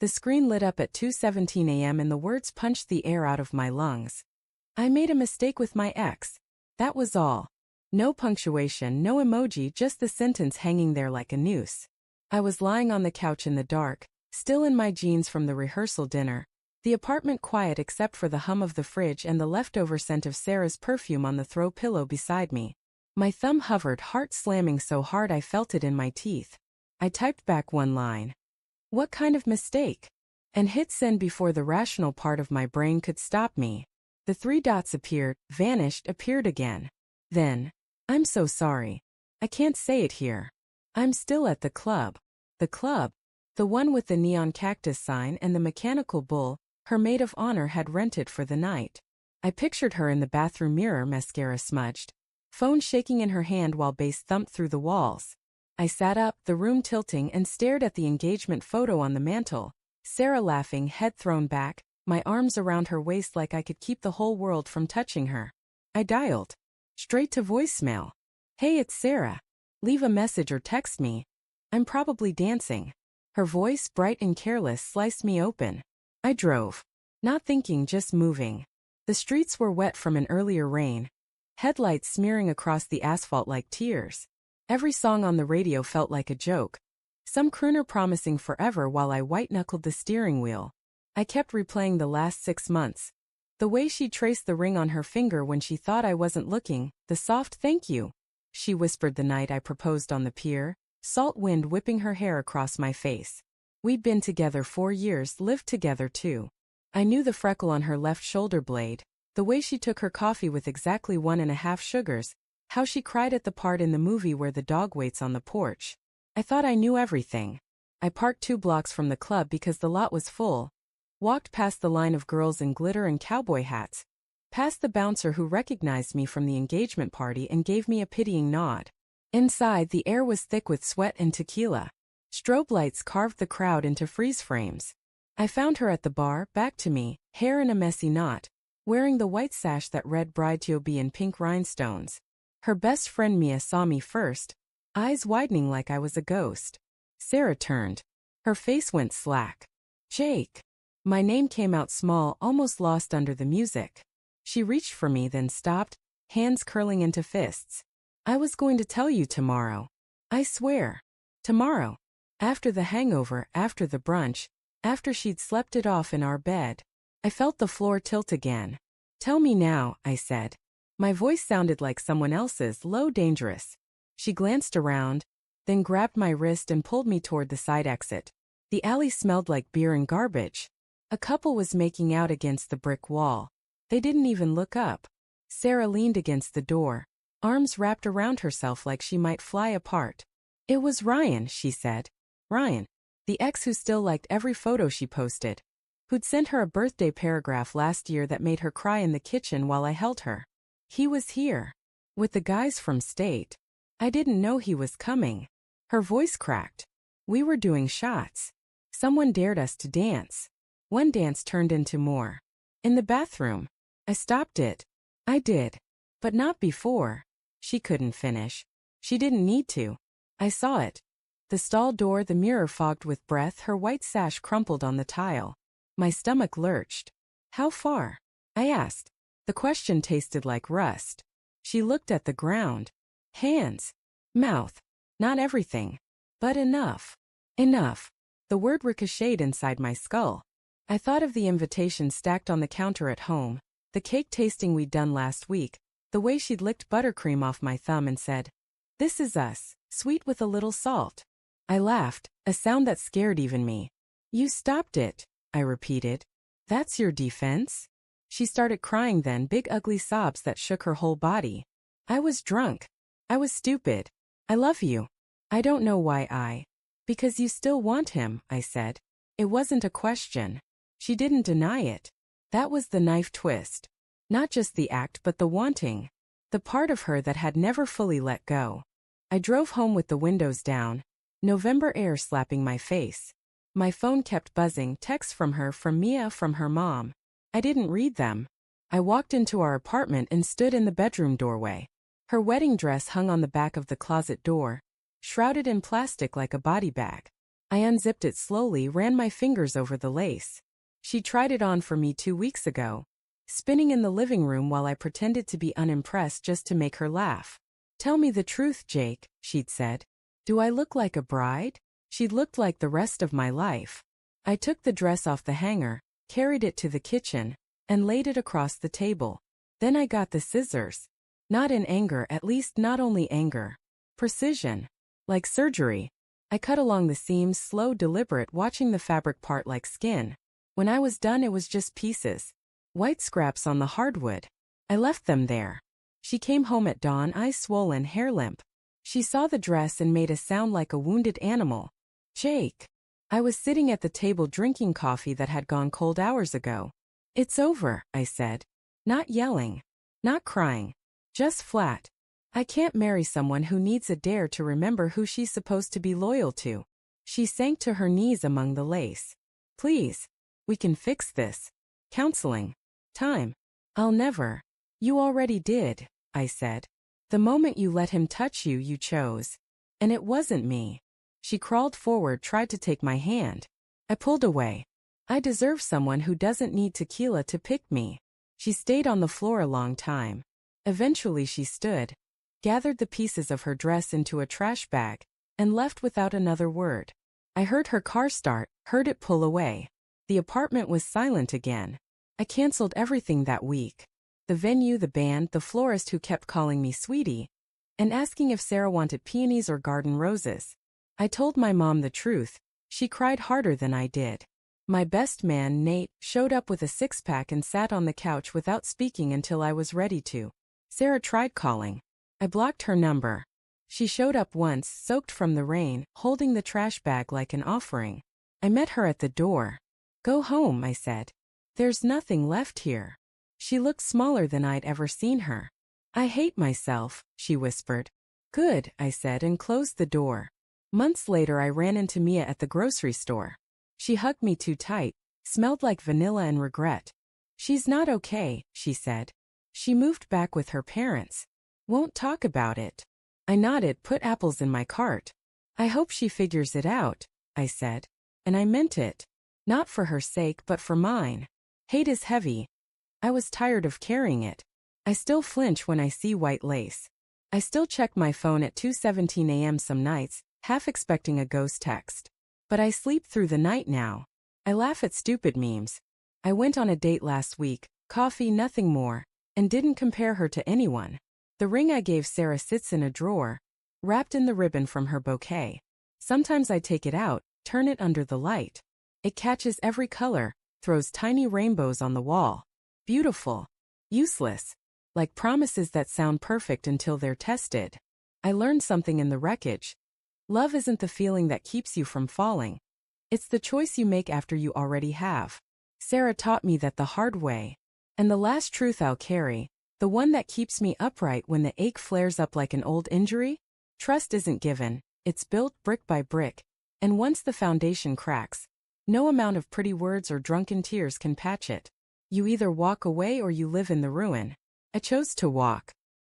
The screen lit up at 2:17 a.m. and the words punched the air out of my lungs. I made a mistake with my ex. That was all. No punctuation, no emoji, just the sentence hanging there like a noose. I was lying on the couch in the dark, still in my jeans from the rehearsal dinner, the apartment quiet except for the hum of the fridge and the leftover scent of Sarah's perfume on the throw pillow beside me. My thumb hovered, heart slamming so hard I felt it in my teeth. I typed back one line. What kind of mistake? And hit send before the rational part of my brain could stop me. The three dots appeared, vanished, appeared again. Then, I'm so sorry. I can't say it here. I'm still at the club. The club. The one with the neon cactus sign and the mechanical bull, her maid of honor had rented for the night. I pictured her in the bathroom mirror, mascara smudged, phone shaking in her hand while bass thumped through the walls. I sat up, the room tilting, and stared at the engagement photo on the mantel. Sarah laughing, head thrown back, my arms around her waist like I could keep the whole world from touching her. I dialed. Straight to voicemail. Hey, it's Sarah. Leave a message or text me. I'm probably dancing. Her voice, bright and careless, sliced me open. I drove. Not thinking, just moving. The streets were wet from an earlier rain. Headlights smearing across the asphalt like tears. Every song on the radio felt like a joke. Some crooner promising forever while I white-knuckled the steering wheel. I kept replaying the last 6 months. The way she traced the ring on her finger when she thought I wasn't looking, the soft thank you she whispered the night I proposed on the pier, salt wind whipping her hair across my face. We'd been together 4 years, lived together too. I knew the freckle on her left shoulder blade, the way she took her coffee with exactly 1.5 sugars, how she cried at the part in the movie where the dog waits on the porch. I thought I knew everything. I parked 2 blocks from the club because the lot was full, walked past the line of girls in glitter and cowboy hats, past the bouncer who recognized me from the engagement party and gave me a pitying nod. Inside, the air was thick with sweat and tequila. Strobe lights carved the crowd into freeze frames. I found her at the bar, back to me, hair in a messy knot, wearing the white sash that read Bride to Be in pink rhinestones. Her best friend Mia saw me first, eyes widening like I was a ghost. Sarah turned. Her face went slack. Jake. My name came out small, almost lost under the music. She reached for me, then stopped, hands curling into fists. I was going to tell you tomorrow. I swear. Tomorrow. After the hangover, after the brunch, after she'd slept it off in our bed. I felt the floor tilt again. Tell me now, I said. My voice sounded like someone else's, low, dangerous. She glanced around, then grabbed my wrist and pulled me toward the side exit. The alley smelled like beer and garbage. A couple was making out against the brick wall. They didn't even look up. Sarah leaned against the door, arms wrapped around herself like she might fly apart. It was Ryan, she said. Ryan. The ex who still liked every photo she posted. Who'd sent her a birthday paragraph last year that made her cry in the kitchen while I held her. He was here. With the guys from State. I didn't know he was coming. Her voice cracked. We were doing shots. Someone dared us to dance. One dance turned into more. In the bathroom. I stopped it. I did. But not before. She couldn't finish. She didn't need to. I saw it. The stall door, the mirror fogged with breath, her white sash crumpled on the tile. My stomach lurched. How far? I asked. The question tasted like rust. She looked at the ground. Hands. Mouth. Not everything. But enough. Enough. The word ricocheted inside my skull. I thought of the invitation stacked on the counter at home, the cake tasting we'd done last week, the way she'd licked buttercream off my thumb and said, "This is us, sweet with a little salt." I laughed, a sound that scared even me. "You stopped it," I repeated. "That's your defense?" She started crying then, big ugly sobs that shook her whole body. I was drunk. I was stupid. I love you. I don't know why Because you still want him, I said. It wasn't a question. She didn't deny it. That was the knife twist. Not just the act but the wanting. The part of her that had never fully let go. I drove home with the windows down, November air slapping my face. My phone kept buzzing, texts from her, from Mia, from her mom. I didn't read them. I walked into our apartment and stood in the bedroom doorway. Her wedding dress hung on the back of the closet door, shrouded in plastic like a body bag. I unzipped it slowly, ran my fingers over the lace. She tried it on for me 2 weeks ago, spinning in the living room while I pretended to be unimpressed just to make her laugh. "Tell me the truth, Jake," she'd said. "Do I look like a bride?" She'd looked like the rest of my life. I took the dress off the hanger, carried it to the kitchen, and laid it across the table. Then I got the scissors. Not in anger, at least not only anger. Precision. Like surgery. I cut along the seams, slow, deliberate, watching the fabric part like skin. When I was done, it was just pieces. White scraps on the hardwood. I left them there. She came home at dawn, eyes swollen, hair limp. She saw the dress and made a sound like a wounded animal. "Jake." I was sitting at the table drinking coffee that had gone cold hours ago. "It's over," I said. Not yelling. Not crying. Just flat. I can't marry someone who needs a dare to remember who she's supposed to be loyal to. She sank to her knees among the lace. "Please. We can fix this. Counseling. Time." "I'll never." "You already did," I said. "The moment you let him touch you, you chose. And it wasn't me." She crawled forward, tried to take my hand. I pulled away. I deserve someone who doesn't need tequila to pick me. She stayed on the floor a long time. Eventually she stood, gathered the pieces of her dress into a trash bag, and left without another word. I heard her car start, heard it pull away. The apartment was silent again. I canceled everything that week. The venue, the band, the florist who kept calling me sweetie, and asking if Sarah wanted peonies or garden roses. I told my mom the truth. She cried harder than I did. My best man, Nate, showed up with a six-pack and sat on the couch without speaking until I was ready to. Sarah tried calling. I blocked her number. She showed up once, soaked from the rain, holding the trash bag like an offering. I met her at the door. "Go home," I said. "There's nothing left here." She looked smaller than I'd ever seen her. "I hate myself," she whispered. "Good," I said and closed the door. Months later I ran into Mia at the grocery store. She hugged me too tight, smelled like vanilla and regret. "She's not okay," she said. "She moved back with her parents. Won't talk about it." I nodded, put apples in my cart. "I hope she figures it out," I said. And I meant it. Not for her sake, but for mine. Hate is heavy. I was tired of carrying it. I still flinch when I see white lace. I still check my phone at 2:17 a.m. some nights, half expecting a ghost text. But I sleep through the night now. I laugh at stupid memes. I went on a date last week, coffee, nothing more, and didn't compare her to anyone. The ring I gave Sarah sits in a drawer, wrapped in the ribbon from her bouquet. Sometimes I take it out, turn it under the light. It catches every color, throws tiny rainbows on the wall. Beautiful. Useless. Like promises that sound perfect until they're tested. I learned something in the wreckage. Love isn't the feeling that keeps you from falling. It's the choice you make after you already have. Sarah taught me that the hard way. And the last truth I'll carry, the one that keeps me upright when the ache flares up like an old injury? Trust isn't given, it's built brick by brick. And once the foundation cracks, no amount of pretty words or drunken tears can patch it. You either walk away or you live in the ruin. I chose to walk.